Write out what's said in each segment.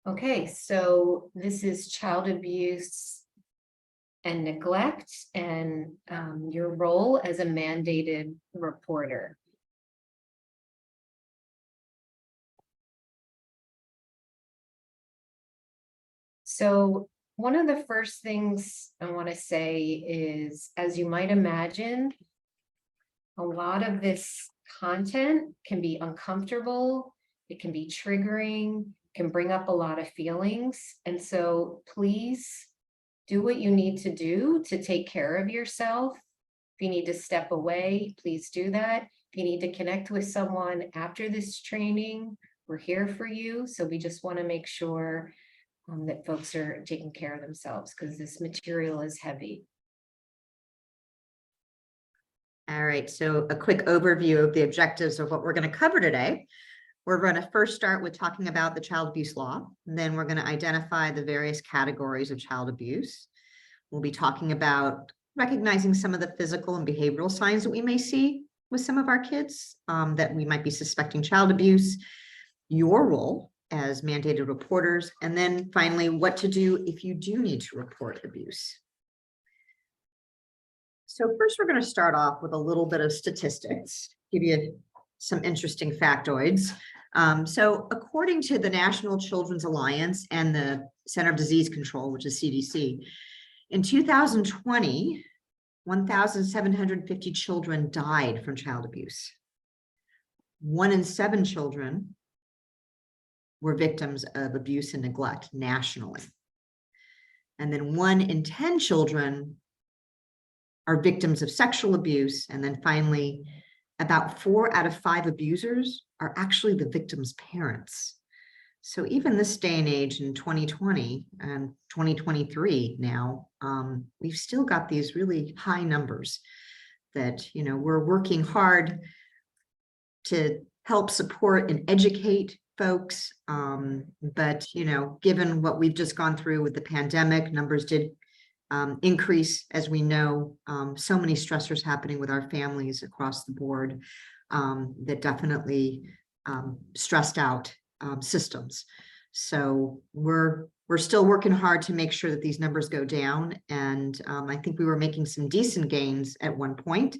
Okay, so this is child abuse and neglect and your role as a mandated reporter. So one of the first things I want to say is, as you might imagine, a lot of this content can be uncomfortable, it can be triggering, can bring up a lot of feelings. And so please do what you need to do to take care of yourself. If you need to step away, please do that. If you need to connect with someone after this training, we're here for you. So we just want to make sure that folks are taking care of themselves because this material is heavy. All right, so a quick overview of the objectives of what we're going to cover today. We're going to first start with talking about the child abuse law, and then we're going to identify the various categories of child abuse. We'll be talking about recognizing some of the physical and behavioral signs that we may see with some of our kids that we might be suspecting child abuse, your role as mandated reporters, and then finally what to do if you do need to report abuse. So first, we're going to start off with a little bit of statistics, give you some interesting factoids. So according to the National Children's Alliance and the Center of Disease Control, which is CDC, in 2020, 1,750 children died from child abuse. 1 in 7 children were victims of abuse and neglect nationally. And then 1 in 10 children are victims of sexual abuse. And then finally, about 4 out of 5 abusers are actually the victim's parents. So even this day and age in 2020 and 2023 now, we've still got these really high numbers that, we're working hard to help support and educate folks. But, given what we've just gone through with the pandemic, numbers did increase, as we know, so many stressors happening with our families across the board that definitely stressed out systems. So we're still working hard to make sure that these numbers go down. And I think we were making some decent gains at one point,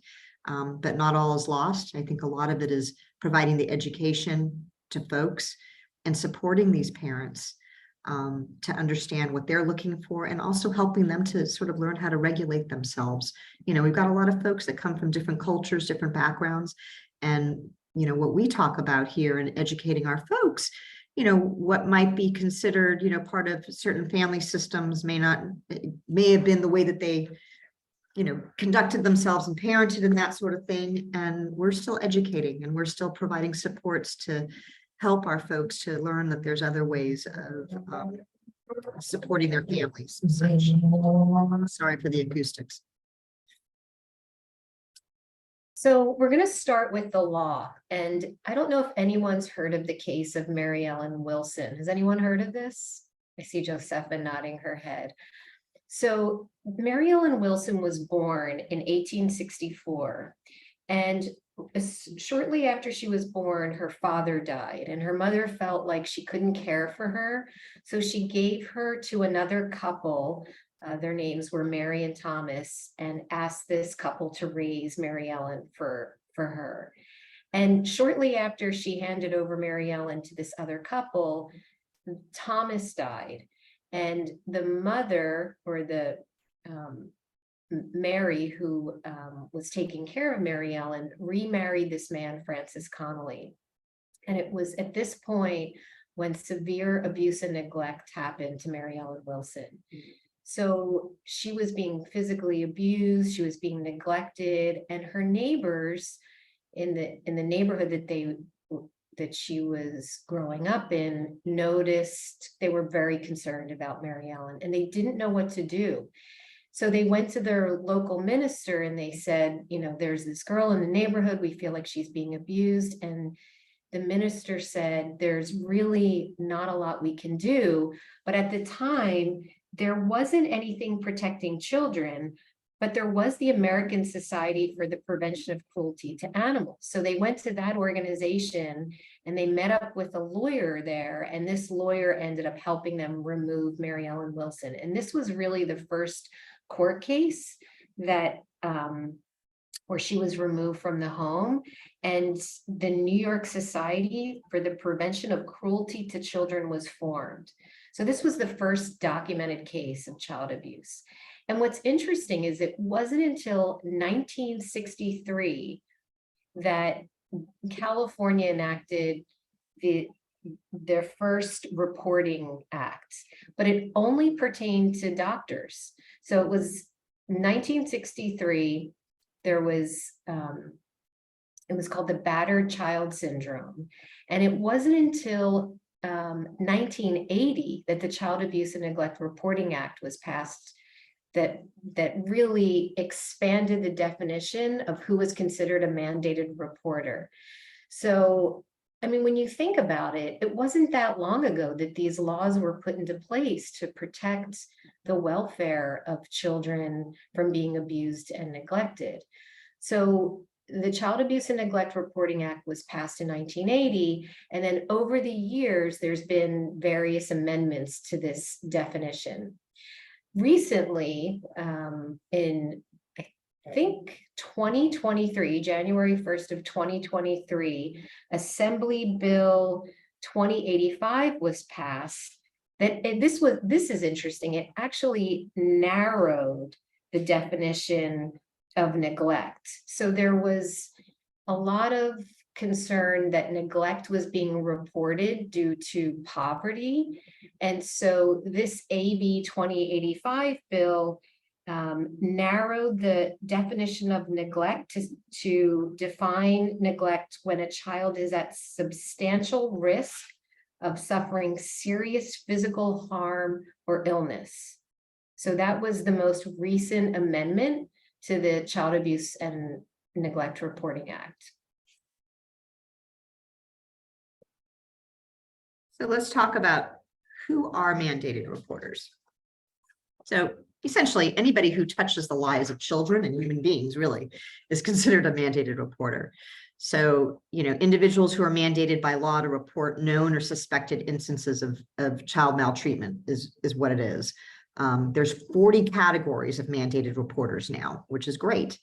but not all is lost. I think a lot of it is providing the education to folks and supporting these parents to understand what they're looking for, and also helping them to sort of learn how to regulate themselves. We've got a lot of folks that come from different cultures, different backgrounds, and what we talk about here in educating our folks, what might be considered, part of certain family systems may have been the way that they, conducted themselves and parented and that sort of thing. And we're still educating and we're still providing supports to help our folks to learn that there's other ways of supporting their families and such. Sorry for the acoustics. So we're going to start with the law. And I don't know if anyone's heard of the case of Mary Ellen Wilson. Has anyone heard of this? I see Josepha nodding her head. So Mary Ellen Wilson was born in 1864. And shortly after she was born, her father died, and her mother felt like she couldn't care for her. So she gave her to another couple. Their names were Mary and Thomas, and asked this couple to raise Mary Ellen for her. And shortly after she handed over Mary Ellen to this other couple, Thomas died. And the mother, or the Mary, who was taking care of Mary Ellen, remarried this man, Francis Connolly. And it was at this point when severe abuse and neglect happened to Mary Ellen Wilson. So she was being physically abused, she was being neglected, and her neighbors in the neighborhood that she was growing up in noticed. They were very concerned about Mary Ellen, and they didn't know what to do. So they went to their local minister and they said, there's this girl in the neighborhood, we feel like she's being abused. And the minister said, there's really not a lot we can do. But at the time, there wasn't anything protecting children, but there was the American Society for the Prevention of Cruelty to Animals. So they went to that organization and they met up with a lawyer there, and this lawyer ended up helping them remove Mary Ellen Wilson. And this was really the first court case that where she was removed from the home, and the New York Society for the Prevention of Cruelty to Children was formed. So this was the first documented case of child abuse. And what's interesting is it wasn't until 1963 that California enacted their first reporting act, but it only pertained to doctors. So it was 1963, there was, it was called the battered child syndrome. And it wasn't until 1980 that the Child Abuse and Neglect Reporting Act was passed that really expanded the definition of who was considered a mandated reporter. So, I mean, when you think about it, it wasn't that long ago that these laws were put into place to protect the welfare of children from being abused and neglected. So the Child Abuse and Neglect Reporting Act was passed in 1980, and then over the years, there's been various amendments to this definition. Recently, in I think 2023, January 1st of 2023, Assembly Bill 2085 was passed. This is interesting. It actually narrowed the definition of neglect. So there was a lot of concern that neglect was being reported due to poverty. And so this AB 2085 bill narrowed the definition of neglect to define neglect when a child is at substantial risk of suffering serious physical harm or illness. So that was the most recent amendment to the Child Abuse and Neglect Reporting Act. So let's talk about who are mandated reporters. So essentially, anybody who touches the lives of children and human beings really is considered a mandated reporter. So, individuals who are mandated by law to report known or suspected instances of child maltreatment is what it is. There's 40 categories of mandated reporters now, which is great.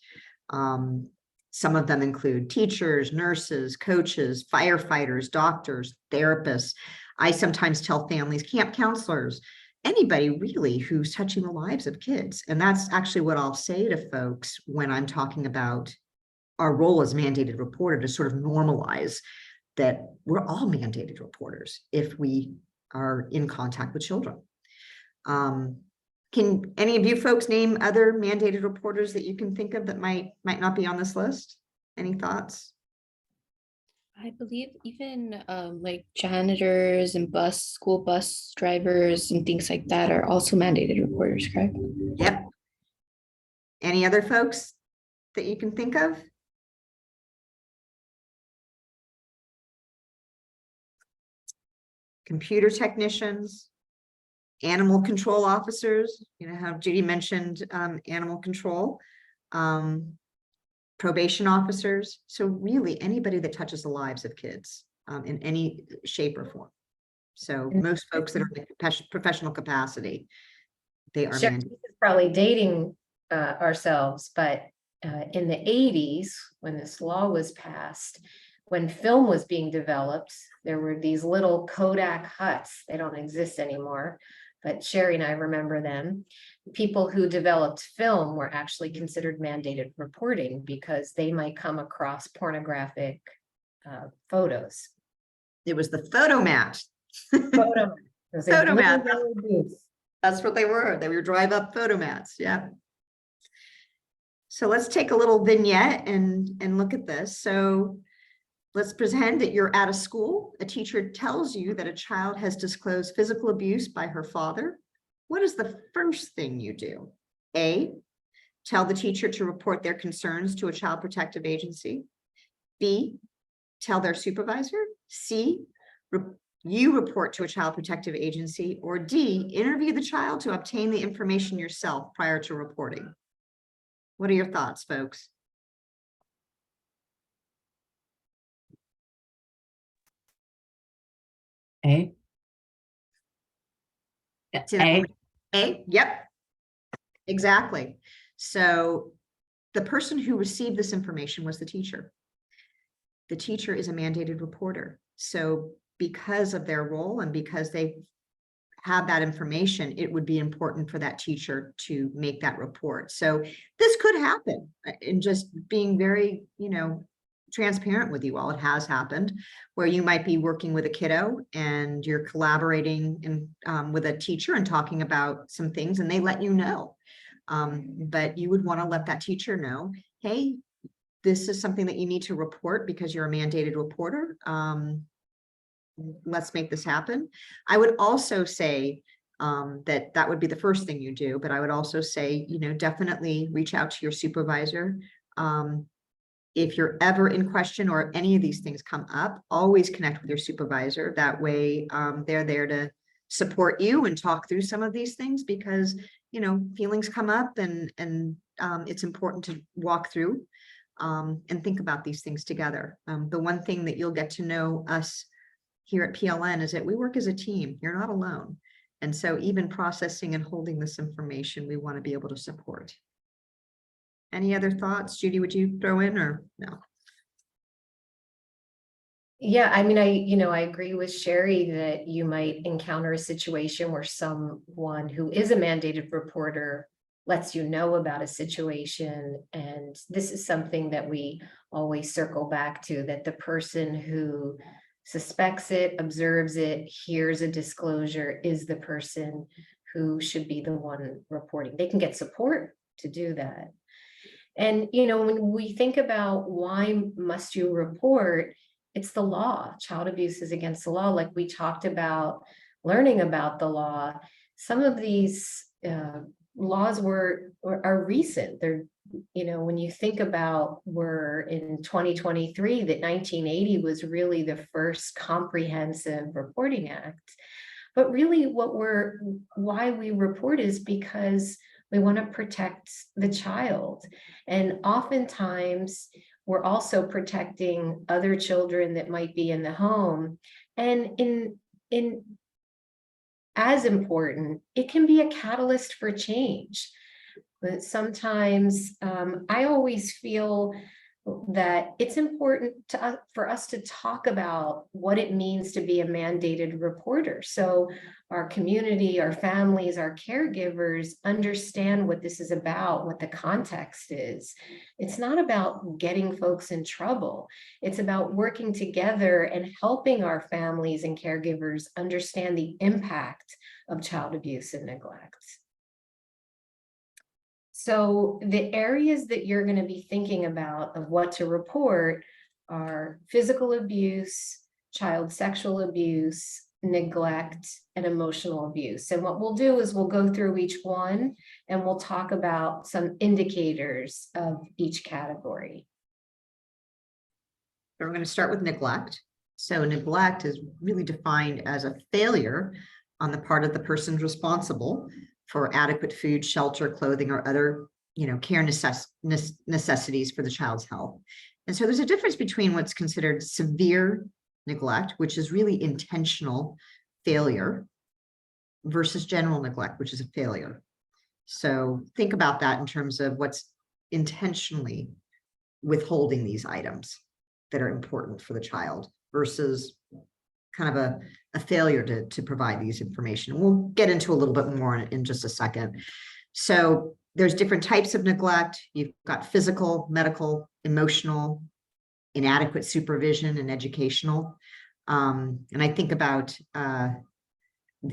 Some of them include teachers, nurses, coaches, firefighters, doctors, therapists. I sometimes tell families, camp counselors, anybody really who's touching the lives of kids. And that's actually what I'll say to folks when I'm talking about our role as mandated reporter, to sort of normalize that we're all mandated reporters if we are in contact with children. Can any of you folks name other mandated reporters that you can think of that might not be on this list? Any thoughts? I believe even like janitors and school bus drivers and things like that are also mandated reporters, correct? Yep. Any other folks that you can think of? Computer technicians, animal control officers, how Judy mentioned animal control, probation officers. So really anybody that touches the lives of kids in any shape or form. So most folks that are in professional capacity, they are mandated. This is probably dating ourselves, but in the 80s, when this law was passed, when film was being developed, there were these little Kodak huts. They don't exist anymore, but Sherry and I remember them. People who developed film were actually considered mandated reporting because they might come across pornographic photos. It was the photomat. Photomat. That's what they were. They were drive-up photomats. Yeah. So let's take a little vignette and look at this. So let's pretend that you're at a school. A teacher tells you that a child has disclosed physical abuse by her father. What is the first thing you do? A, tell the teacher to report their concerns to a child protective agency. B, tell their supervisor. C, you report to a child protective agency. Or D, interview the child to obtain the information yourself prior to reporting. What are your thoughts, folks? A. See that A. one? A, yep, exactly. So the person who received this information was the teacher. The teacher is a mandated reporter. So because of their role and because they have that information, it would be important for that teacher to make that report. So this could happen, and just being very, transparent with you all. It has happened where you might be working with a kiddo and you're collaborating with a teacher and talking about some things, and they let you know. But you would want to let that teacher know, hey, this is something that you need to report because you're a mandated reporter. Let's make this happen. I would also say that would be the first thing you do, but I would also say, definitely reach out to your supervisor. If you're ever in question or any of these things come up, always connect with your supervisor. That way they're there to support you and talk through some of these things, because, feelings come up, and it's important to walk through and think about these things together. The one thing that you'll get to know us here at PLN is that we work as a team. You're not alone. And so even processing and holding this information, we want to be able to support. Any other thoughts? Judy, would you throw in, or no? Yeah, I mean, I agree with Sherry that you might encounter a situation where someone who is a mandated reporter lets you know about a situation. And this is something that we always circle back to, that the person who suspects it, observes it, hears a disclosure is the person who should be the one reporting. They can get support to do that. And, when we think about why must you report, it's the law. Child abuse is against the law. Like we talked about, learning about the law. Some of these laws are recent. They're, when you think about, we're in 2023, that 1980 was really the first comprehensive reporting act. But really why we report is because we want to protect the child. And oftentimes we're also protecting other children that might be in the home. And in as important, it can be a catalyst for change. But sometimes I always feel that it's important for us to talk about what it means to be a mandated reporter. So our community, our families, our caregivers understand what this is about, what the context is. It's not about getting folks in trouble. It's about working together and helping our families and caregivers understand the impact of child abuse and neglect. So the areas that you're going to be thinking about of what to report are physical abuse, child sexual abuse, neglect, and emotional abuse. And what we'll do is we'll go through each one and we'll talk about some indicators of each category. So we're going to start with neglect. So neglect is really defined as a failure on the part of the person responsible for adequate food, shelter, clothing, or other, care necessities for the child's health. And so there's a difference between what's considered severe neglect, which is really intentional failure, versus general neglect, which is a failure. So think about that in terms of what's intentionally withholding these items that are important for the child versus kind of a failure to provide these information. We'll get into a little bit more in just a second. So there's different types of neglect. You've got physical, medical, emotional, inadequate supervision, and educational. And I think about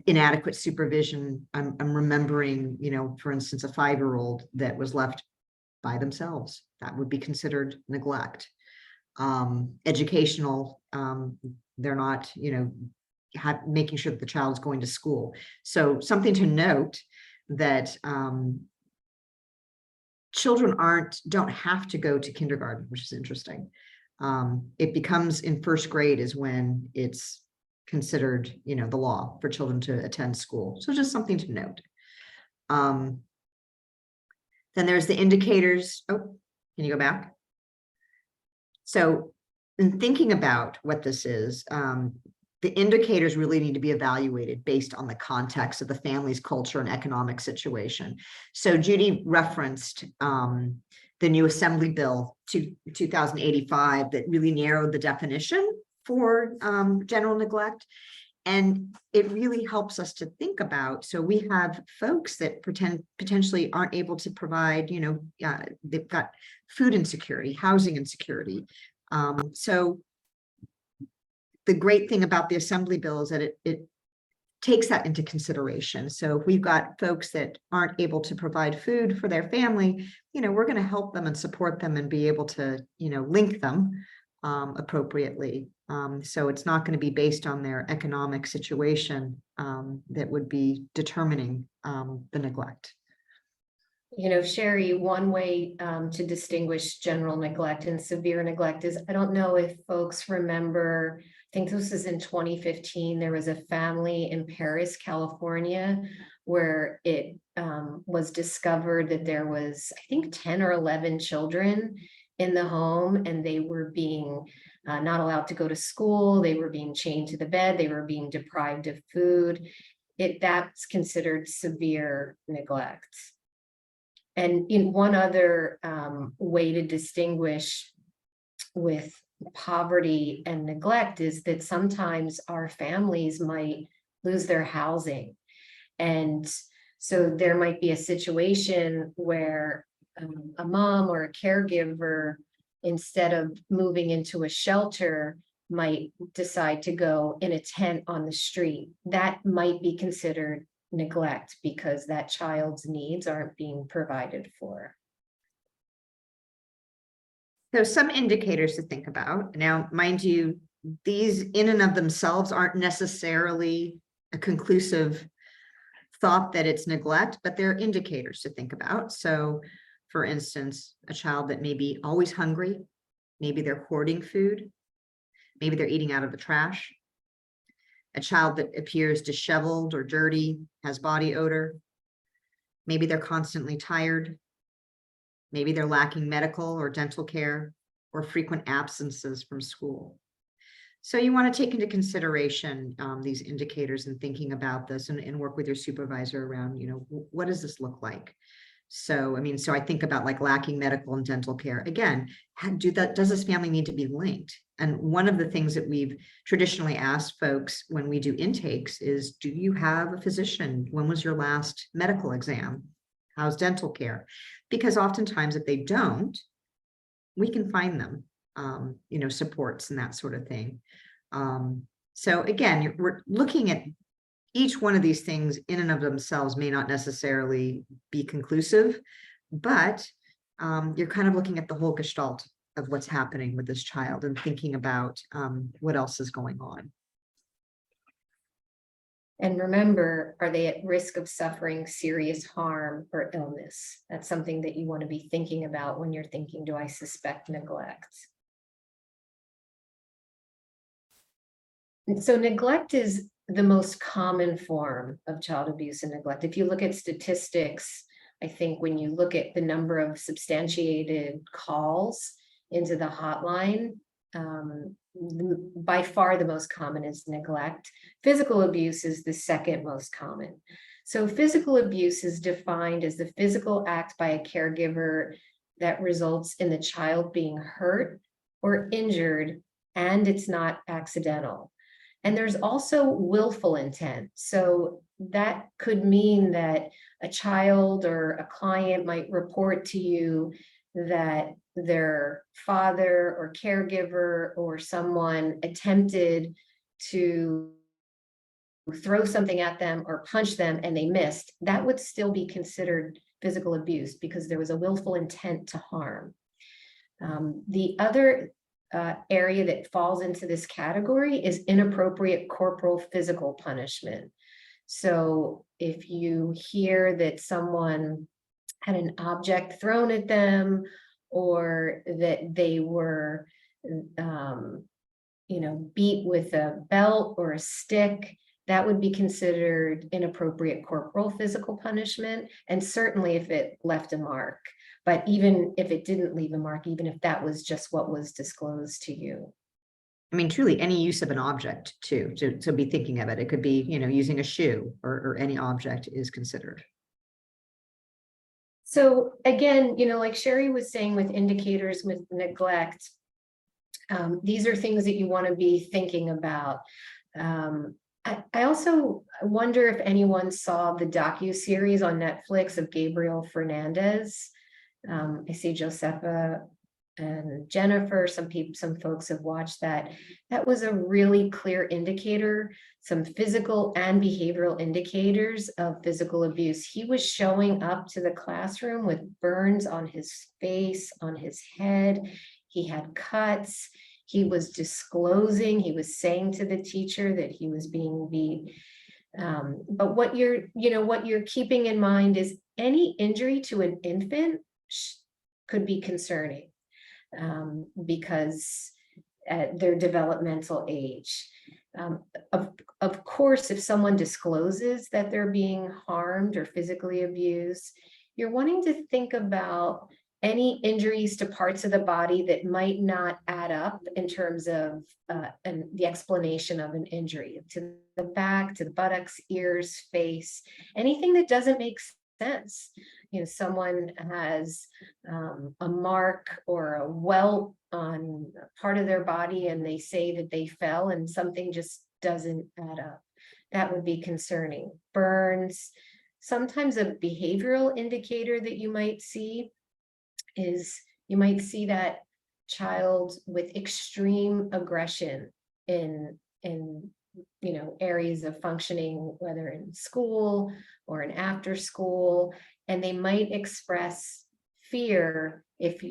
inadequate supervision. I'm remembering, for instance, a 5-year-old that was left by themselves. That would be considered neglect. Educational, they're not, making sure that the child's going to school. So something to note that children don't have to go to kindergarten, which is interesting. It becomes in first grade is when it's considered, the law for children to attend school. So just something to note. Then there's the indicators. Oh, can you go back? So in thinking about what this is, the indicators really need to be evaluated based on the context of the family's culture and economic situation. So Judy referenced the new Assembly Bill 2085 that really narrowed the definition for general neglect. And it really helps us to think about, so we have folks that potentially aren't able to provide, they've got food insecurity, housing insecurity. So the great thing about the Assembly Bill is that it takes that into consideration. So if we've got folks that aren't able to provide food for their family, we're going to help them and support them and be able to, link them appropriately. So it's not going to be based on their economic situation that would be determining the neglect. Sherry, one way to distinguish general neglect and severe neglect is, I don't know if folks remember, I think this was in 2015, there was a family in Paris, California, where it was discovered that there was, I think, 10 or 11 children in the home, and they were being not allowed to go to school. They were being chained to the bed. They were being deprived of food. That's considered severe neglect. And in one other way to distinguish with poverty and neglect is that sometimes our families might lose their housing. And so there might be a situation where a mom or a caregiver, instead of moving into a shelter, might decide to go in a tent on the street. That might be considered neglect because that child's needs aren't being provided for. So some indicators to think about. Now, mind you, these in and of themselves aren't necessarily a conclusive thought that it's neglect, but they're indicators to think about. So for instance, a child that may be always hungry, maybe they're hoarding food, maybe they're eating out of the trash. A child that appears disheveled or dirty, has body odor. Maybe they're constantly tired. Maybe they're lacking medical or dental care or frequent absences from school. So you want to take into consideration these indicators and thinking about this and work with your supervisor around, what does this look like? So, so I think about like lacking medical and dental care. Again, does this family need to be linked? And one of the things that we've traditionally asked folks when we do intakes is, do you have a physician? When was your last medical exam? How's dental care? Because oftentimes if they don't, we can find them, supports and that sort of thing. So again, we're looking at each one of these things in and of themselves may not necessarily be conclusive, but you're kind of looking at the whole gestalt of what's happening with this child and thinking about what else is going on. And remember, are they at risk of suffering serious harm or illness? That's something that you want to be thinking about when you're thinking, do I suspect neglect? And so neglect is the most common form of child abuse and neglect. If you look at statistics, I think when you look at the number of substantiated calls into the hotline, by far the most common is neglect. Physical abuse is the second most common. So physical abuse is defined as the physical act by a caregiver that results in the child being hurt or injured, and it's not accidental. And there's also willful intent. So that could mean that a child or a client might report to you that their father or caregiver or someone attempted to throw something at them or punch them and they missed. That would still be considered physical abuse because there was a willful intent to harm. The other area that falls into this category is inappropriate corporal physical punishment. So if you hear that someone had an object thrown at them or that they were beat with a belt or a stick, that would be considered inappropriate corporal physical punishment. And certainly if it left a mark. But even if it didn't leave a mark, even if that was just what was disclosed to you. I mean, truly any use of an object too, to be thinking of it. It could be, using a shoe or any object is considered. So again, like Sherry was saying with indicators with neglect, these are things that you want to be thinking about. I also wonder if anyone saw the docu-series on Netflix of Gabriel Fernandez. I see Josefa and Jennifer, some folks have watched that. That was a really clear indicator, some physical and behavioral indicators of physical abuse. He was showing up to the classroom with burns on his face, on his head. He had cuts. He was disclosing, he was saying to the teacher that he was being beat. But what you're keeping in mind is any injury to an infant could be concerning, because at their developmental age. Of course, if someone discloses that they're being harmed or physically abused, you're wanting to think about any injuries to parts of the body that might not add up in terms of the explanation of an injury, to the back, to the buttocks, ears, face, anything that doesn't make sense. Someone has a mark or a welt on part of their body and they say that they fell and something just doesn't add up. That would be concerning. Burns, sometimes a behavioral indicator that you might see is you might see that child with extreme aggression in areas of functioning, whether in school or in after school, and they might express fear if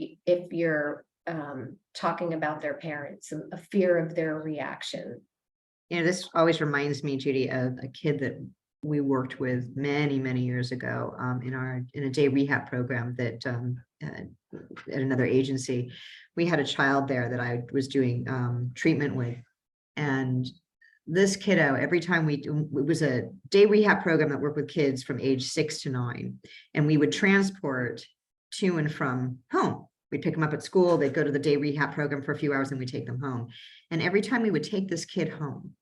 you're talking about their parents, a fear of their reaction. This always reminds me, Judy, of a kid that we worked with many, many years ago in a day rehab program that at another agency. We had a child there that I was doing treatment with, and this kiddo, every time it was a day rehab program that worked with kids from age 6 to 9, and we would transport to and from home. We'd pick them up at school, they'd go to the day rehab program for a few hours, and we'd take them home. And every time we would take this kid home,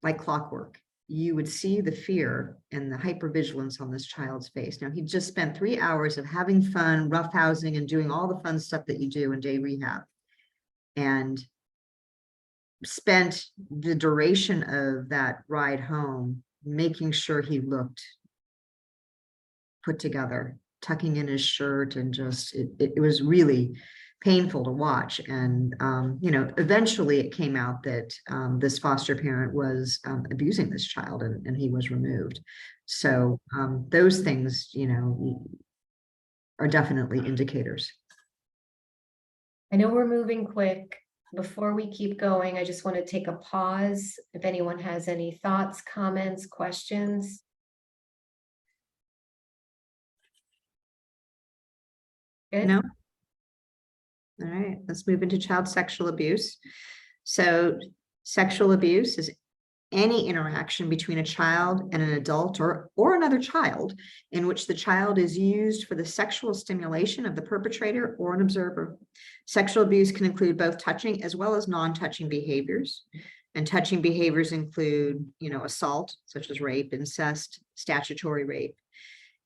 like clockwork, you would see the fear and the hypervigilance on this child's face. Now, he just spent 3 hours of having fun, roughhousing, and doing all the fun stuff that you do in day rehab, and spent the duration of that ride home making sure he looked put together, tucking in his shirt, and just it was really painful to watch. And eventually it came out that this foster parent was abusing this child, and he was removed. So those things are definitely indicators. I know we're moving quick. Before we keep going, I just want to take a pause. If anyone has any thoughts, comments, questions. Good. No? All right, let's move into child sexual abuse. So sexual abuse is any interaction between a child and an adult or another child in which the child is used for the sexual stimulation of the perpetrator or an observer. Sexual abuse can include both touching as well as non-touching behaviors. And touching behaviors include, assault, such as rape, incest, statutory rape,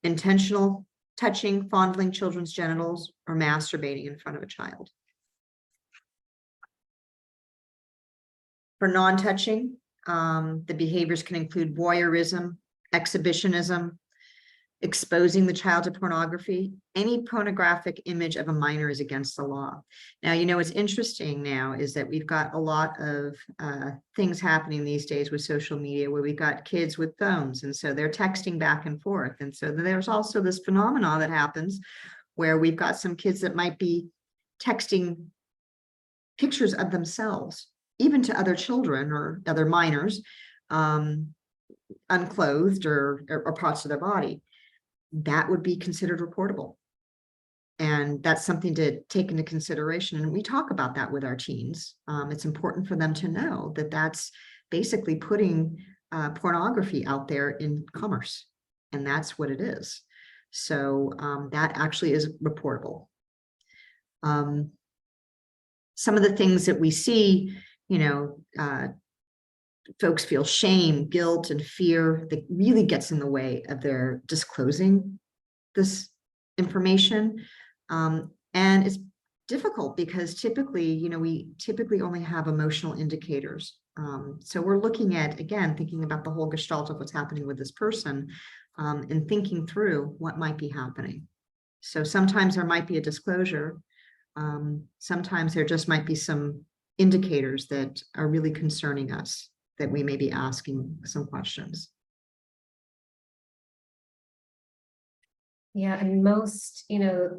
intentional touching, fondling children's genitals, or masturbating in front of a child. For non-touching, the behaviors can include voyeurism, exhibitionism, exposing the child to pornography. Any pornographic image of a minor is against the law. Now, what's interesting now is that we've got a lot of things happening these days with social media where we've got kids with phones, and so they're texting back and forth. And so there's also this phenomenon that happens where we've got some kids that might be texting pictures of themselves, even to other children or other minors, unclothed or parts of their body. That would be considered reportable. And that's something to take into consideration. And we talk about that with our teens. It's important for them to know that that's basically putting pornography out there in commerce. And that's what it is. So that actually is reportable. Some of the things that we see, folks feel shame, guilt, and fear that really gets in the way of their disclosing this information. And it's difficult because typically, we typically only have emotional indicators. So we're looking at, again, thinking about the whole gestalt of what's happening with this person, and thinking through what might be happening. So sometimes there might be a disclosure. Sometimes there just might be some indicators that are really concerning us, that we may be asking some questions. Yeah, and most,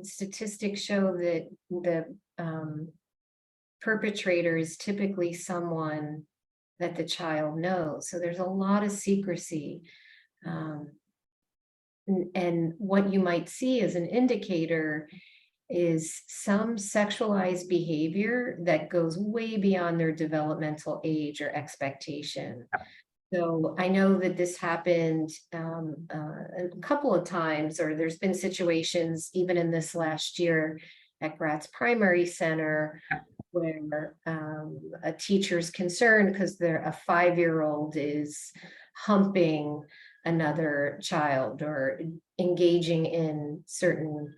statistics show that the perpetrator is typically someone that the child knows. So there's a lot of secrecy. And what you might see as an indicator is some sexualized behavior that goes way beyond their developmental age or expectation. So I know that this happened a couple of times, or there's been situations even in this last year at Gratz Primary Center where a teacher's concerned because a 5-year-old is humping another child or engaging in certain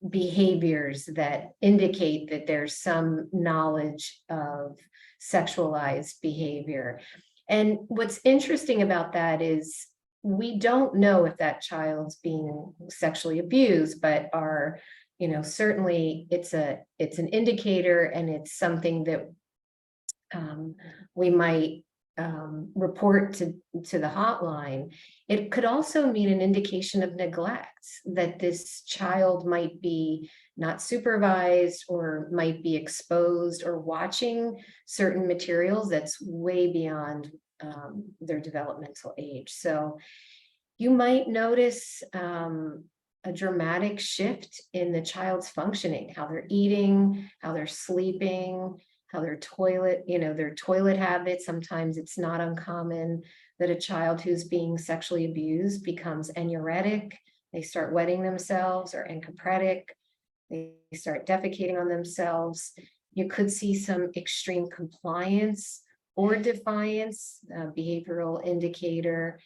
behaviors that indicate that there's some knowledge of sexualized behavior. And what's interesting about that is we don't know if that child's being sexually abused, but certainly it's an indicator, and it's something that we might report to the hotline. It could also mean an indication of neglect, that this child might be not supervised or might be exposed or watching certain materials that's way beyond their developmental age. So you might notice a dramatic shift in the child's functioning, how they're eating, how they're sleeping, how their toilet habits. Sometimes it's not uncommon that a child who's being sexually abused becomes anuretic. They start wetting themselves, or encopretic. They start defecating on themselves. You could see some extreme compliance or defiance, behavioral indicator.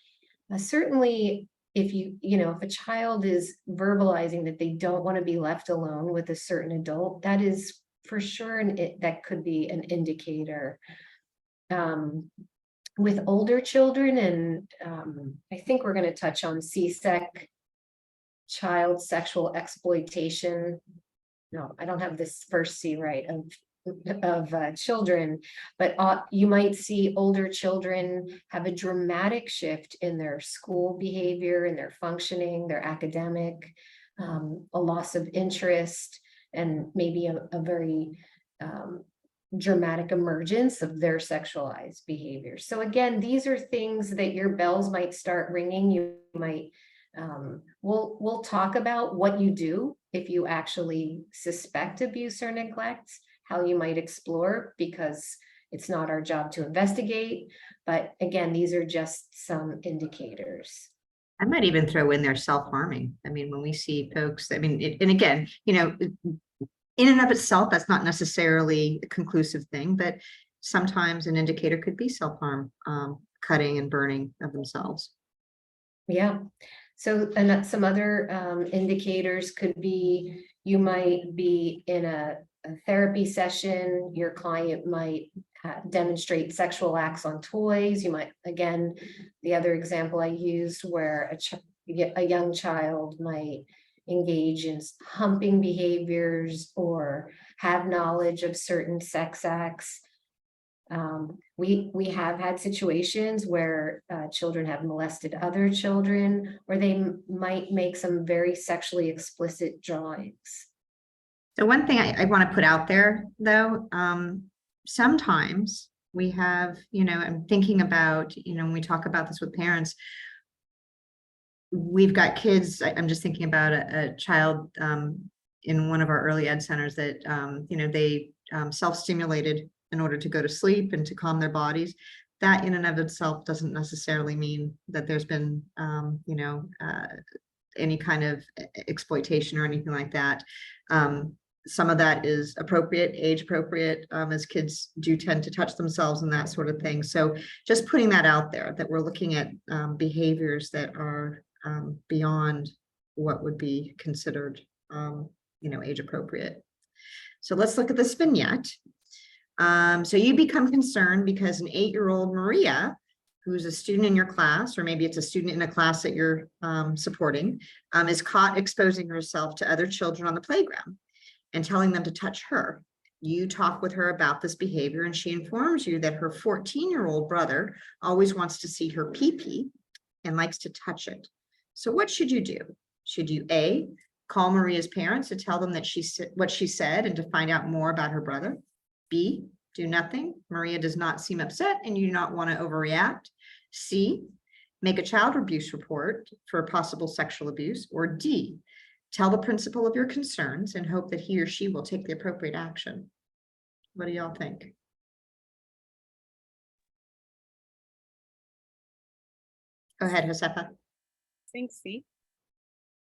Certainly, if if a child is verbalizing that they don't want to be left alone with a certain adult, that is for sure, and that could be an indicator. With older children, and I think we're going to touch on CSEC, child sexual exploitation. No, I don't have this first C right, of children, but you might see older children have a dramatic shift in their school behavior, in their functioning, their academic, a loss of interest, and maybe a very dramatic emergence of their sexualized behavior. So again, these are things that your bells might start ringing. You might, we'll talk about what you do if you actually suspect abuse or neglect, how you might explore, because it's not our job to investigate. But again, these are just some indicators. I might even throw in there self-harming. I mean, when we see folks, and again, in and of itself, that's not necessarily a conclusive thing, but sometimes an indicator could be self-harm, cutting and burning of themselves. Yeah. So, and some other indicators could be, you might be in a therapy session, your client might demonstrate sexual acts on toys. You might, again, the other example I used where a young child might engage in humping behaviors or have knowledge of certain sex acts. We have had situations where children have molested other children, or they might make some very sexually explicit drawings. So one thing I want to put out there, though, sometimes we have, I'm thinking about, when we talk about this with parents, we've got kids. I'm just thinking about a child in one of our early ed centers that, they self-stimulated in order to go to sleep and to calm their bodies. That in and of itself doesn't necessarily mean that there's been, any kind of exploitation or anything like that. Some of that is appropriate, age appropriate, as kids do tend to touch themselves and that sort of thing. So just putting that out there, that we're looking at behaviors that are beyond what would be considered, age appropriate. So let's look at this vignette. So you become concerned because an 8-year-old Maria, who's a student in your class, or maybe it's a student in a class that you're supporting, is caught exposing herself to other children on the playground and telling them to touch her. You talk with her about this behavior, and she informs you that her 14-year-old brother always wants to see her pee-pee and likes to touch it. So what should you do? Should you A, call Maria's parents to tell them that what she said and to find out more about her brother? B, do nothing. Maria does not seem upset and you do not want to overreact. C, make a child abuse report for possible sexual abuse. Or D, tell the principal of your concerns and hope that he or she will take the appropriate action. What do y'all think? Go ahead, Josefa. Thanks, C.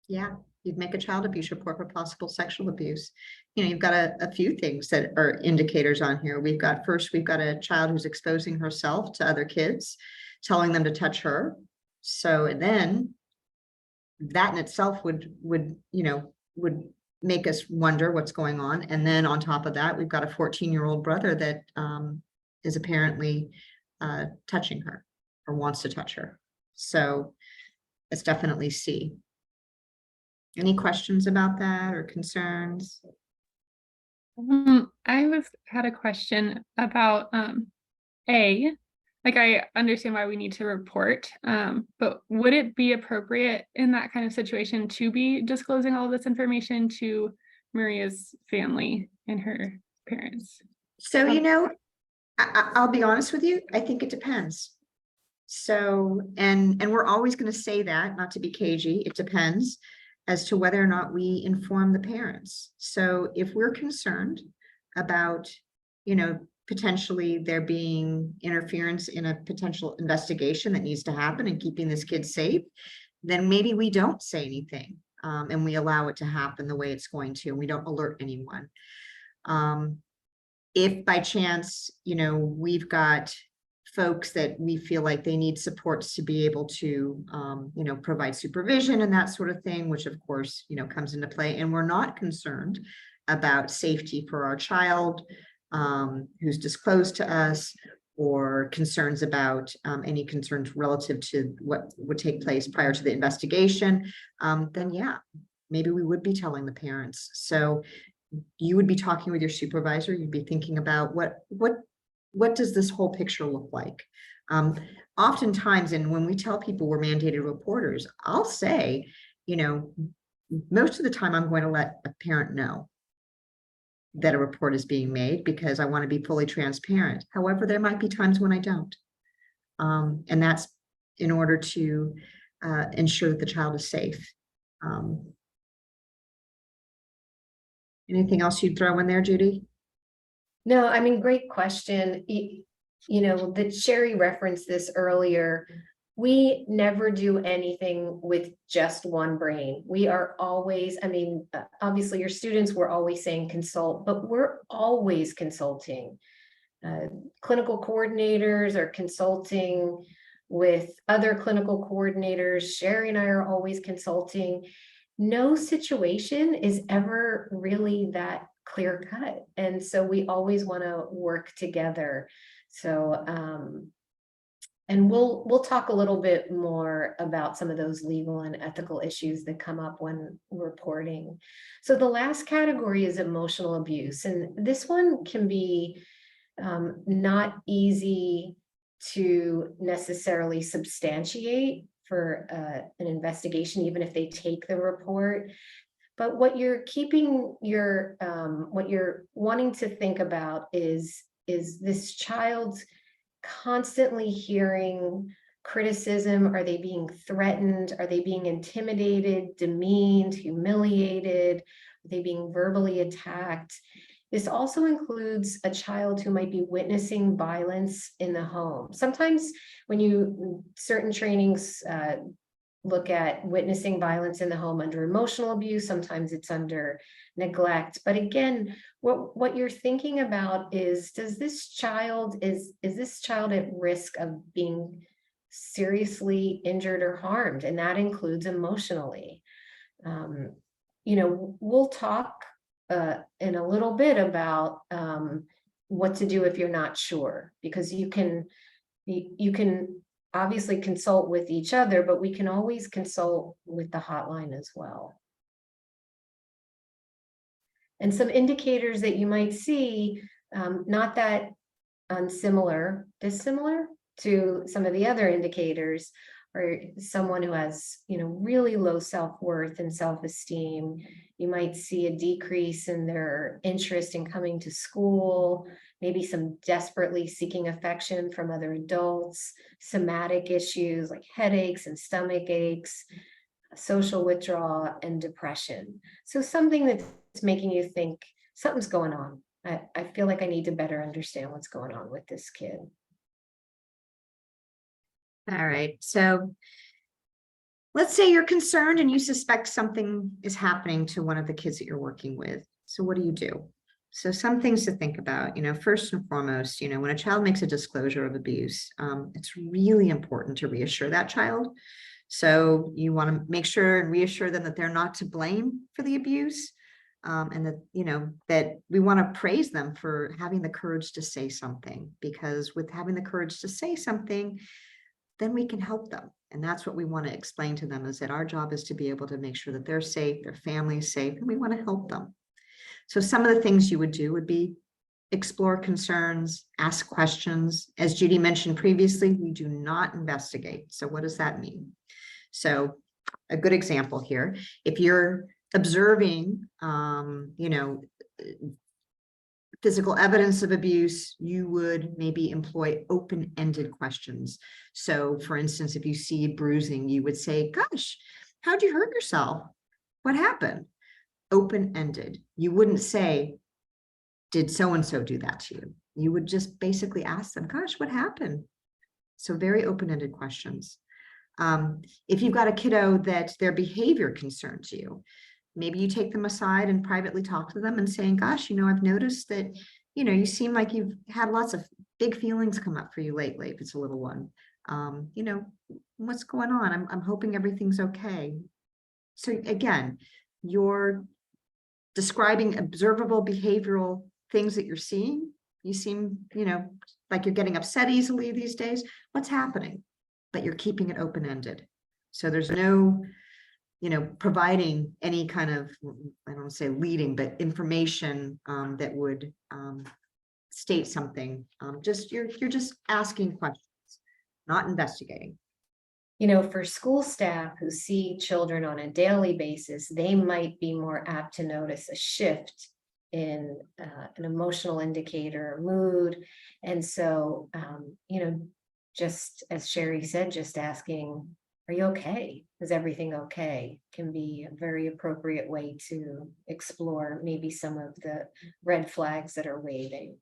Yeah, you'd make a child abuse report for possible sexual abuse. You've got a few things that are indicators on here. We've got a child who's exposing herself to other kids, telling them to touch her. So then that in itself would make us wonder what's going on. And then on top of that, we've got a 14-year-old brother that is apparently touching her or wants to touch her. So it's definitely C. Any questions about that or concerns? I had a question about A. Like, I understand why we need to report, but would it be appropriate in that kind of situation to be disclosing all this information to Maria's family and her parents? So, I'll be honest with you, I think it depends. So, and we're always going to say that, not to be cagey, it depends as to whether or not we inform the parents. So if we're concerned about, potentially there being interference in a potential investigation that needs to happen and keeping this kid safe, then maybe we don't say anything and we allow it to happen the way it's going to, and we don't alert anyone. If by chance, we've got folks that we feel like they need supports to be able to, provide supervision and that sort of thing, which of course, comes into play. And we're not concerned about safety for our child who's disclosed to us, or concerns about any concerns relative to what would take place prior to the investigation, then yeah, maybe we would be telling the parents. So you would be talking with your supervisor, you'd be thinking about what does this whole picture look like? Oftentimes, and when we tell people we're mandated reporters, I'll say, most of the time I'm going to let a parent know that a report is being made because I want to be fully transparent. However, there might be times when I don't. And that's in order to ensure that the child is safe. Anything else you'd throw in there, Judy? No, I mean, great question. That Sherry referenced this earlier. We never do anything with just one brain. We are always, obviously your students, we're always saying consult, but we're always consulting. Clinical coordinators are consulting with other clinical coordinators. Sherry and I are always consulting. No situation is ever really that clear cut. And so we always want to work together. So, and we'll talk a little bit more about some of those legal and ethical issues that come up when reporting. So the last category is emotional abuse. And this one can be not easy to necessarily substantiate for an investigation, even if they take the report. But what you're what you're wanting to think about is this child's constantly hearing criticism. Are they being threatened? Are they being intimidated, demeaned, humiliated? Are they being verbally attacked? This also includes a child who might be witnessing violence in the home. Sometimes when certain trainings look at witnessing violence in the home under emotional abuse. Sometimes it's under neglect. But again, what you're thinking about is, is this child at risk of being seriously injured or harmed? And that includes emotionally. We'll talk in a little bit about what to do if you're not sure, because you can obviously consult with each other, but we can always consult with the hotline as well. And some indicators that you might see, not that dissimilar to some of the other indicators, or someone who has, really low self-worth and self-esteem. You might see a decrease in their interest in coming to school, maybe some desperately seeking affection from other adults, somatic issues like headaches and stomach aches, social withdrawal, and depression. So something that's making you think something's going on. I feel like I need to better understand what's going on with this kid. All right, so let's say you're concerned and you suspect something is happening to one of the kids that you're working with. So what do? So some things to think about, first and foremost, when a child makes a disclosure of abuse, it's really important to reassure that child. So you want to make sure and reassure them that they're not to blame for the abuse. And that, that we want to praise them for having the courage to say something, because with having the courage to say something, then we can help them. And that's what we want to explain to them, is that our job is to be able to make sure that they're safe, their family is safe, and we want to help them. So some of the things you would do would be explore concerns, ask questions. As Judy mentioned previously, we do not investigate. So what does that mean? So a good example here, if you're observing, physical evidence of abuse, you would maybe employ open-ended questions. So for instance, if you see bruising, you would say, gosh, how'd you hurt yourself? What happened? Open-ended. You wouldn't say, did so-and-so do that to you? You would just basically ask them, gosh, what happened? So very open-ended questions. If you've got a kiddo that their behavior concerns you, maybe you take them aside and privately talk to them and saying, gosh, I've noticed that, you seem like you've had lots of big feelings come up for you lately, if it's a little one. What's going on? I'm hoping everything's okay. So again, you're describing observable behavioral things that you're seeing. You seem, like you're getting upset easily these days. What's happening? But you're keeping it open-ended. So there's no, providing any kind of, I don't want to say leading, but information that would state something. You're just asking questions, not investigating. For school staff who see children on a daily basis, they might be more apt to notice a shift in an emotional indicator, mood. And so, just as Sherry said, just asking, are you okay? Is everything okay? Can be a very appropriate way to explore maybe some of the red flags that are waving.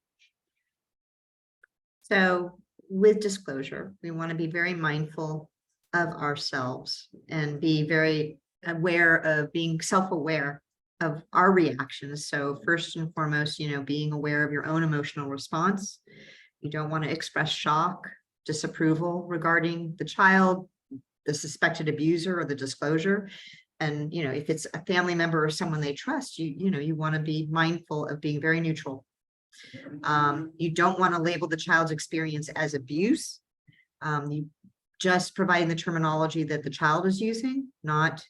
So with disclosure, we want to be very mindful of ourselves and be very aware of being self-aware of our reactions. So first and foremost, being aware of your own emotional response. You don't want to express shock, disapproval regarding the child, the suspected abuser, or the disclosure. And, if it's a family member or someone they trust, you want to be mindful of being very neutral. You don't want to label the child's experience as abuse. You just providing the terminology that the child is using, not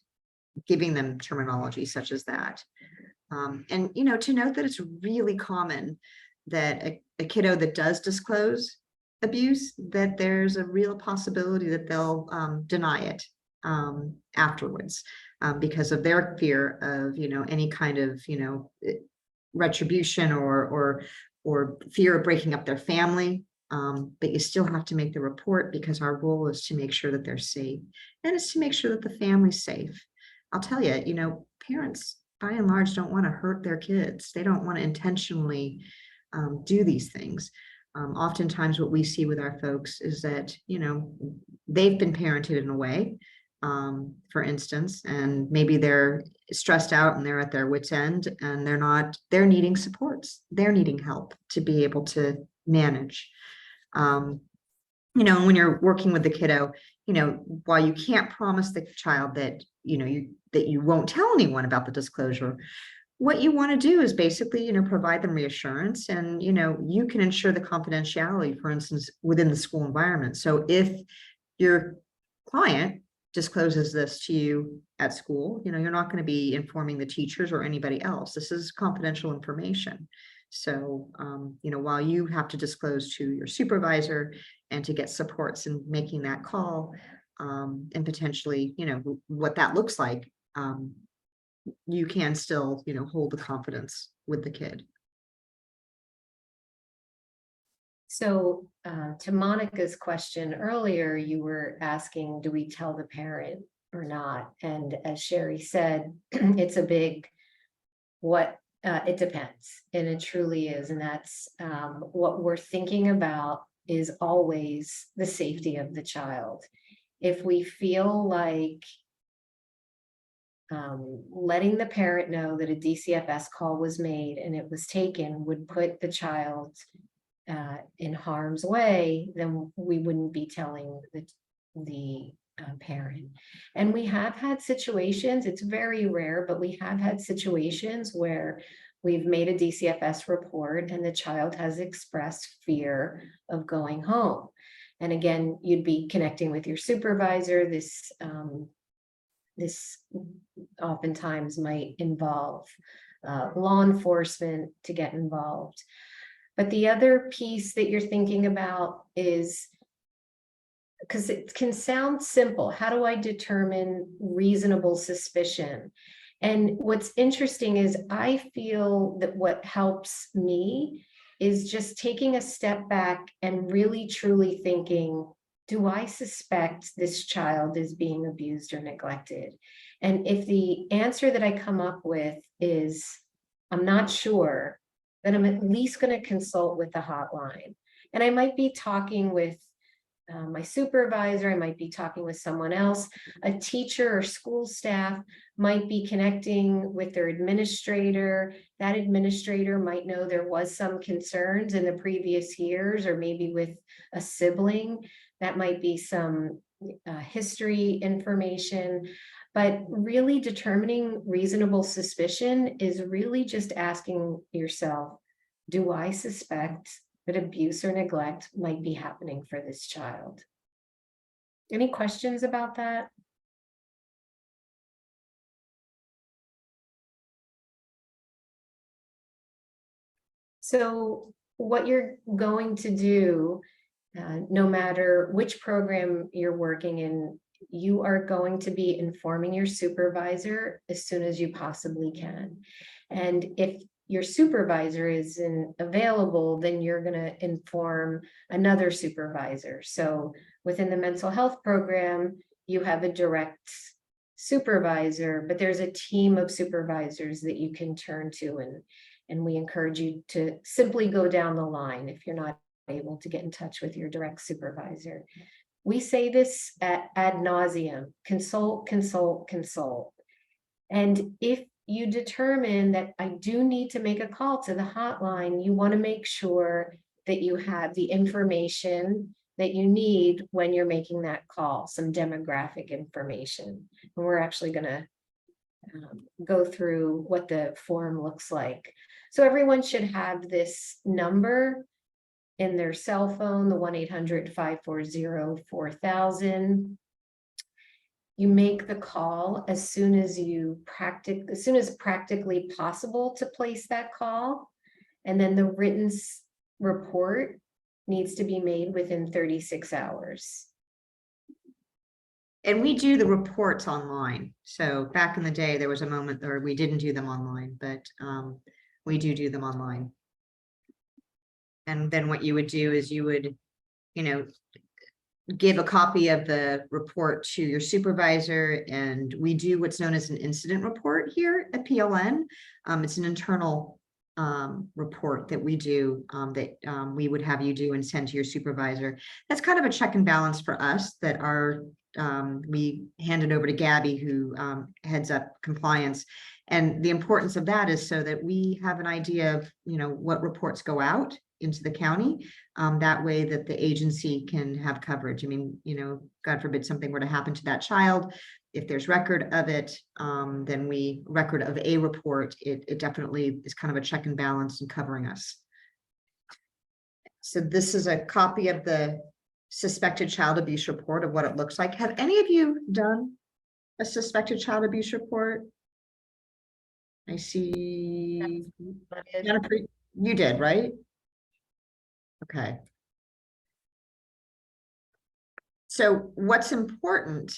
giving them terminology such as that. And, to note that it's really common that a kiddo that does disclose abuse, that there's a real possibility that they'll deny it afterwards because of their fear of, any kind of, retribution or fear of breaking up their family. But you still have to make the report, because our role is to make sure that they're safe, and it's to make sure that the family's safe. I'll tell you, parents by and large don't want to hurt their kids. They don't want to intentionally do these things. Oftentimes what we see with our folks is that, they've been parented in a way for instance, and maybe they're stressed out and they're at their wit's end and they're needing supports. They're needing help to be able to manage. When you're working with the kiddo, while you can't promise the child that, that you won't tell anyone about the disclosure, what you want to do is basically, provide them reassurance and, you can ensure the confidentiality, for instance, within the school environment. So if your client discloses this to you at school, you're not going to be informing the teachers or anybody else. This is confidential information. So, while you have to disclose to your supervisor and to get supports in making that call, and potentially, what that looks like, you can still, hold the confidence with the kid. So to Monica's question earlier, you were asking, do we tell the parent or not? And as Sherry said, it's a big it depends, and it truly is. And that's what we're thinking about is always the safety of the child. If we feel like letting the parent know that a DCFS call was made and it was taken would put the child in harm's way, then we wouldn't be telling the parent. And we have had situations, it's very rare, but we have had situations where we've made a DCFS report and the child has expressed fear of going home. And again, you'd be connecting with your supervisor. This oftentimes might involve law enforcement to get involved. But the other piece that you're thinking about is, because it can sound simple, how do I determine reasonable suspicion? And what's interesting is I feel that what helps me is just taking a step back and really truly thinking, do I suspect this child is being abused or neglected? And if the answer that I come up with is, I'm not sure, then I'm at least going to consult with the hotline. And I might be talking with my supervisor, I might be talking with someone else, a teacher or school staff might be connecting with their administrator. That administrator might know there was some concerns in the previous years, or maybe with a sibling. That might be some history information. But really determining reasonable suspicion is really just asking yourself, do I suspect that abuse or neglect might be happening for this child? Any questions about that? So what you're going to do, no matter which program you're working in, you are going to be informing your supervisor as soon as you possibly can. And if your supervisor isn't available, then you're going to inform another supervisor. So within the mental health program, you have a direct supervisor, but there's a team of supervisors that you can turn to, and we encourage you to simply go down the line if you're not able to get in touch with your direct supervisor. We say this ad nauseum: consult, consult, consult. And if you determine that I do need to make a call to the hotline, you want to make sure that you have the information that you need when you're making that call, some demographic information. And we're actually going to go through what the form looks like. So everyone should have this number in their cell phone, the 1-800-540-4000. You make the call as soon as practically possible to place that call. And then the written report needs to be made within 36 hours. And we do the reports online. So back in the day, there was a moment where we didn't do them online, but we do them online. And then what you would do is you would, give a copy of the report to your supervisor, and we do what's known as an incident report here at PLN. It's an internal report that we do, that we would have you do and send to your supervisor. That's kind of a check and balance for us, that our we handed over to Gabby, who heads up compliance. And the importance of that is so that we have an idea of, what reports go out into the county. That way that the agency can have coverage. I mean, God forbid something were to happen to that child. If there's record of it, then record of a report, it definitely is kind of a check and balance in covering us. So this is a copy of the suspected child abuse report of what it looks like. Have any of you done a suspected child abuse report? I see. Jennifer, you did, right? Okay. So what's important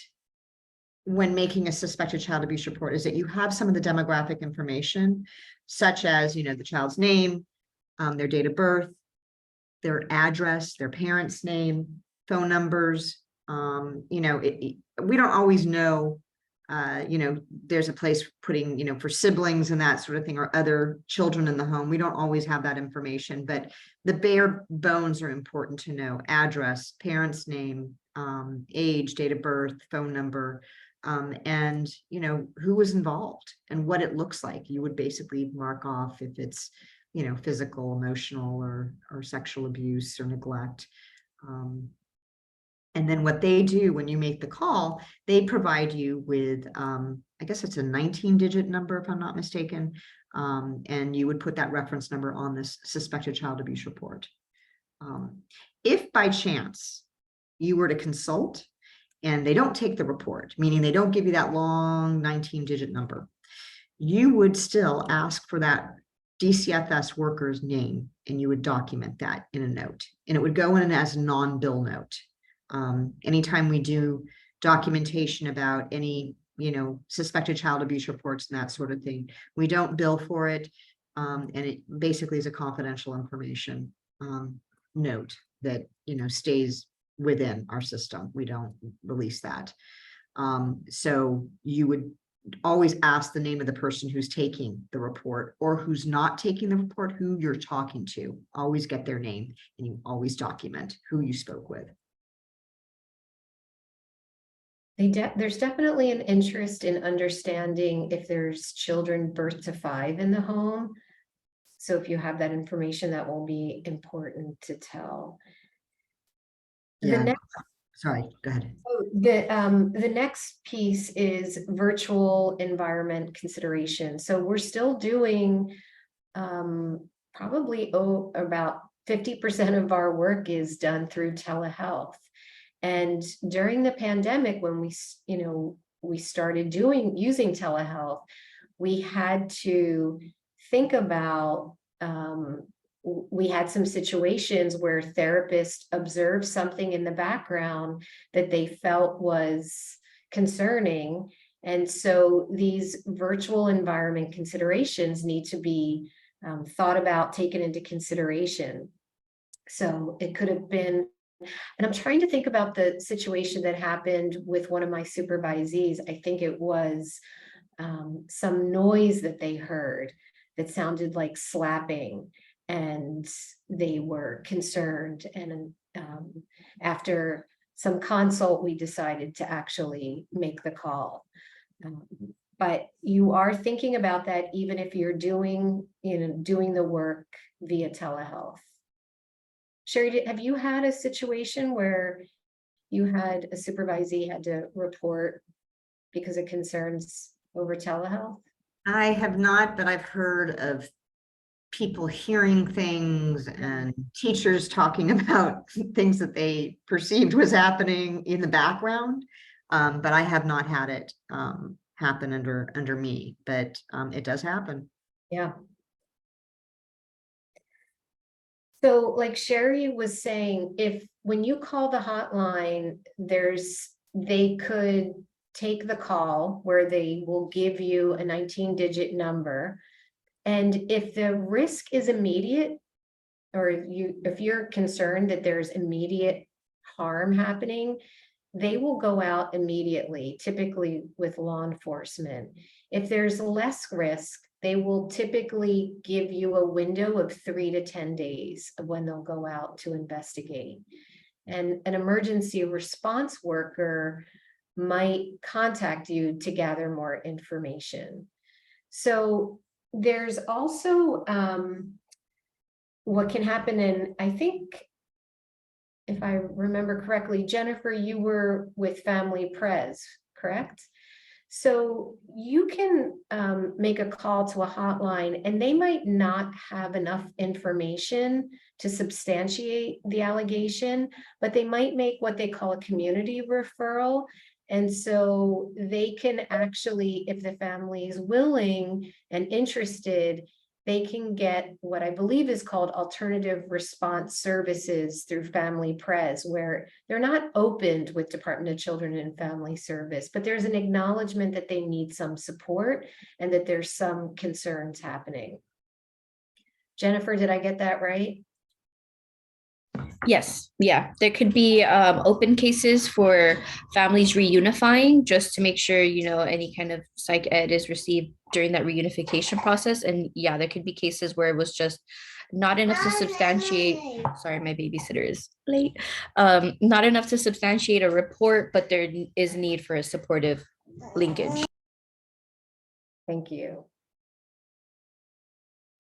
when making a suspected child abuse report is that you have some of the demographic information, such as, the child's name, their date of birth, their address, their parents' name, phone numbers. We don't always know, there's a place putting, for siblings and that sort of thing, or other children in the home. We don't always have that information, but the bare bones are important to know: address, parents' name, age, date of birth, phone number, and who was involved and what it looks like. You would basically mark off if it's physical, emotional, or sexual abuse or neglect. And then what they do when you make the call, they provide you with, I guess it's a 19-digit number, if I'm not mistaken. And you would put that reference number on this suspected child abuse report. If by chance you were to consult and they don't take the report, meaning they don't give you that long 19-digit number, you would still ask for that DCFS worker's name, and you would document that in a note, and it would go in as a non-bill note. Anytime we do documentation about any, suspected child abuse reports and that sort of thing, we don't bill for it. And it basically is a confidential information note that, stays within our system. We don't release that. So you would always ask the name of the person who's taking the report, or who's not taking the report, who you're talking to. Always get their name, and you always document who you spoke with. There's definitely an interest in understanding if there's children birth to 5 in the home. So if you have that information, that will be important to tell. Yeah. Sorry, go ahead. The next piece is virtual environment consideration. So we're still doing probably about 50% of our work is done through telehealth. And during the pandemic, when we started using telehealth, we had to think about, we had some situations where therapists observed something in the background that they felt was concerning. And so these virtual environment considerations need to be thought about, taken into consideration. So it could have been, and I'm trying to think about the situation that happened with one of my supervisees. I think it was some noise that they heard that sounded like slapping, and they were concerned. And after some consult, we decided to actually make the call. But you are thinking about that even if you're doing the work via telehealth. Sherry, have you had a situation where you had a supervisee had to report because of concerns over telehealth? I have not, but I've heard of people hearing things and teachers talking about things that they perceived was happening in the background. But I have not had it happen under me, but it does happen. Yeah. So like Sherry was saying, when you call the hotline, they could take the call where they will give you a 19-digit number. And if the risk is immediate, or if you're concerned that there's immediate harm happening, they will go out immediately, typically with law enforcement. If there's less risk, they will typically give you a window of 3 to 10 days of when they'll go out to investigate. And an emergency response worker might contact you to gather more information. So there's also what can happen, and I think if I remember correctly, Jennifer, you were with Family Pres, correct? So you can make a call to a hotline, and they might not have enough information to substantiate the allegation, but they might make what they call a community referral. And so they can actually, if the family is willing and interested, they can get what I believe is called alternative response services through Family Pres, where they're not opened with Department of Children and Family Service, but there's an acknowledgement that they need some support and that there's some concerns happening. Jennifer, did I get that right? Yes, yeah, there could be open cases for families reunifying, just to make sure, you know, any kind of psych ed is received during that reunification process. And yeah, there could be cases where it was just not enough to substantiate. Sorry, my babysitter is late. Not enough to substantiate a report, but there is need for a supportive linkage. Thank you.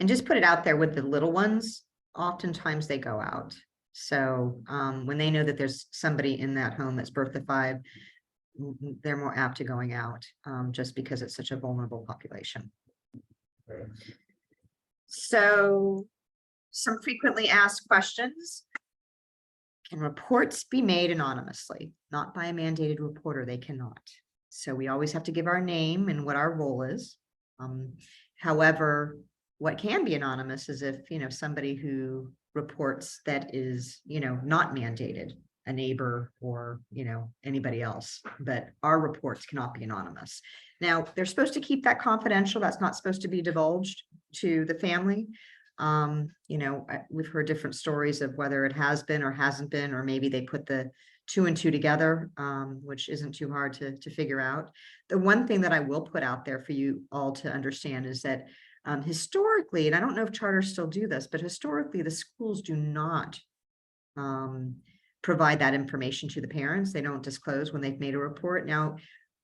And just put it out there with the little ones, oftentimes they go out. So when they know that there's somebody in that home that's birth to 5, they're more apt to going out, just because it's such a vulnerable population. So some frequently asked questions. Can reports be made anonymously? Not by a mandated reporter, they cannot. So we always have to give our name and what our role is. However, what can be anonymous is if, you know, somebody who reports that is, you know, not mandated, a neighbor or, you know, anybody else, but our reports cannot be anonymous. Now, they're supposed to keep that confidential. That's not supposed to be divulged to the family. You know, we've heard different stories of whether it has been or hasn't been, or maybe they put the 2 and 2 together, which isn't too hard to figure out. The one thing that I will put out there for you all to understand is that historically, and I don't know if charters still do this, but historically the schools do not provide that information to the parents. They don't disclose when they've made a report. Now,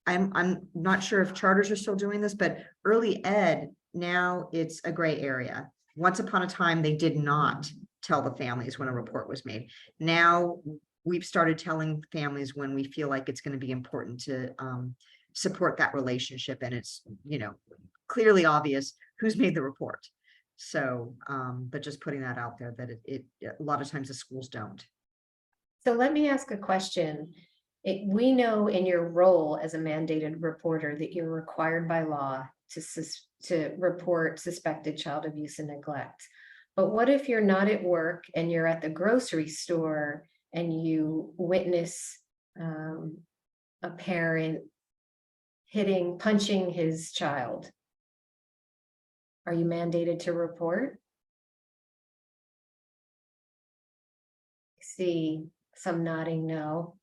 I'm not sure if charters are still doing this, but early ed, now it's a gray area. Once upon a time, they did not tell the families when a report was made. Now we've started telling families when we feel like it's going to be important to support that relationship. And it's, you know, clearly obvious who's made the report. So, but just putting that out there that it a lot of times the schools don't. So let me ask a question. We know in your role as a mandated reporter that you're required by law to report suspected child abuse and neglect. But what if you're not at work and you're at the grocery store and you witness a parent punching his child? Are you mandated to report? See some nodding no.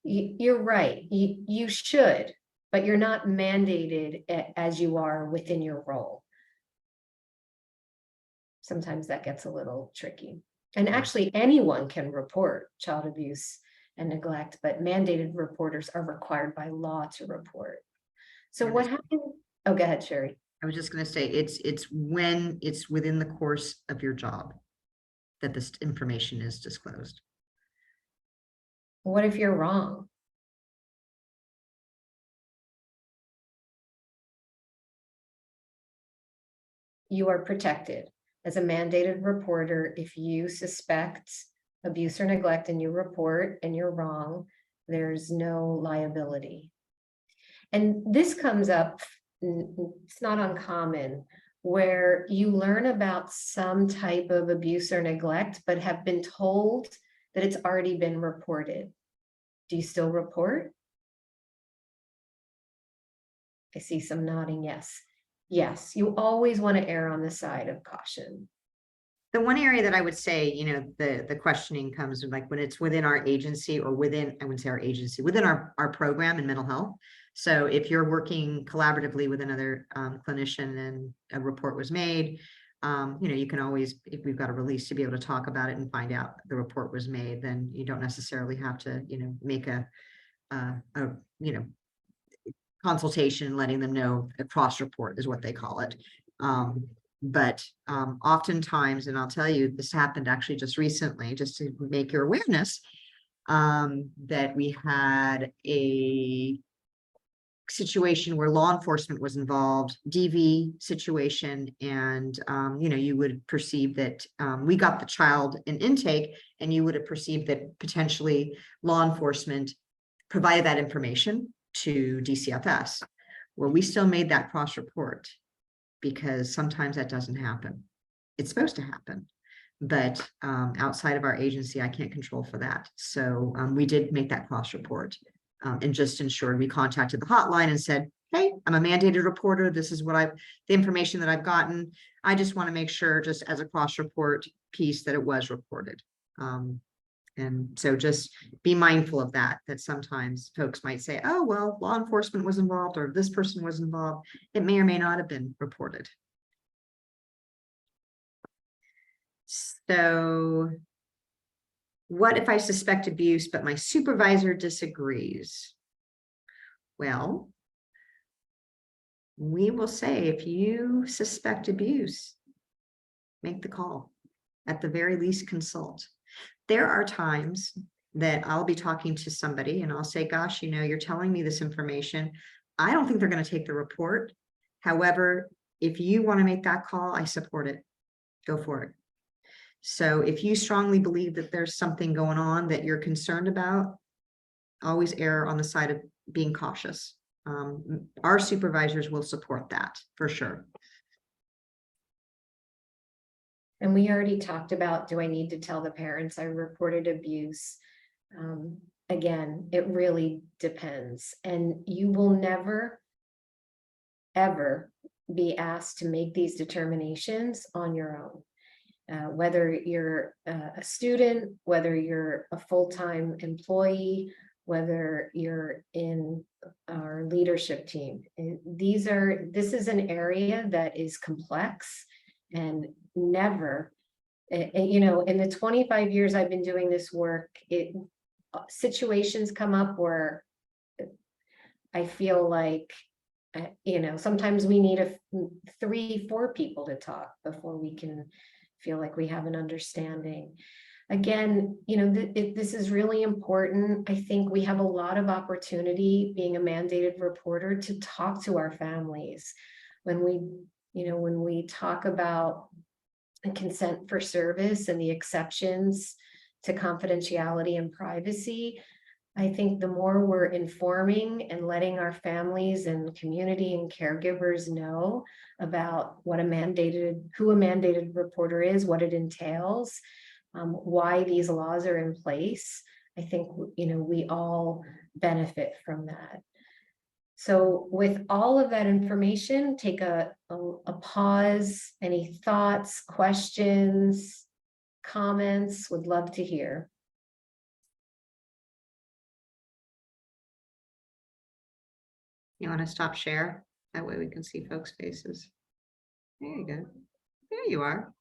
You're right, you should, but you're not mandated as you are within your role. Sometimes that gets a little tricky. And actually anyone can report child abuse and neglect, but mandated reporters are required by law to report. So what happened? Oh, go ahead, Sherry. I was just going to say, it's when it's within the course of your job that this information is disclosed. What if you're wrong? You are protected as a mandated reporter. If you suspect abuse or neglect and you report and you're wrong, there's no liability. And this comes up, it's not uncommon, where you learn about some type of abuse or neglect, but have been told that it's already been reported. Do you still report? I see some nodding yes. Yes, you always want to err on the side of caution. The one area that I would say, you know, the questioning comes like when it's within our agency or within, I wouldn't say our agency, within our program in mental health. So if you're working collaboratively with another clinician and a report was made, you know, you can always, if we've got a release to be able to talk about it and find out the report was made, then you don't necessarily have to, you know, make a you know, consultation, letting them know a cross report is what they call it. But oftentimes, and I'll tell you, this happened actually just recently, just to make your awareness, that we had a situation where law enforcement was involved, DV situation, and you know, you would perceive that we got the child in intake, and you would have perceived that potentially law enforcement provided that information to DCFS. Well, we still made that cross report because sometimes that doesn't happen. It's supposed to happen, but outside of our agency, I can't control for that. So we did make that cross report. And just ensured we contacted the hotline and said, hey, I'm a mandated reporter. This is what the information that I've gotten. I just want to make sure, just as a cross report piece, that it was reported. And so just be mindful of that sometimes folks might say, oh, well, law enforcement was involved, or this person was involved. It may or may not have been reported. So what if I suspect abuse, but my supervisor disagrees? Well, we will say, if you suspect abuse, make the call. At the very least, consult. There are times that I'll be talking to somebody and I'll say, gosh, you know, you're telling me this information. I don't think they're going to take the report. However, if you want to make that call, I support it. Go for it. So if you strongly believe that there's something going on that you're concerned about, always err on the side of being cautious. Our supervisors will support that for sure. And we already talked about, do I need to tell the parents I reported abuse? Again, it really depends. And you will never, ever be asked to make these determinations on your own. Whether you're a student, whether you're a full-time employee, whether you're in our leadership team. This is an area that is complex, and never, you know, in the 25 years I've been doing this work, situations come up where I feel like, you know, sometimes we need 3-4 people to talk before we can feel like we have an understanding. Again, you know, this is really important. I think we have a lot of opportunity, being a mandated reporter, to talk to our families. When we talk about consent for service and the exceptions to confidentiality and privacy, I think the more we're informing and letting our families and community and caregivers know about who a mandated reporter is, what it entails, why these laws are in place, I think, you know, we all benefit from that. So with all of that information, take a pause. Any thoughts, questions, comments? Would love to hear. You want to stop share? That way we can see folks' faces. There you go. There you are.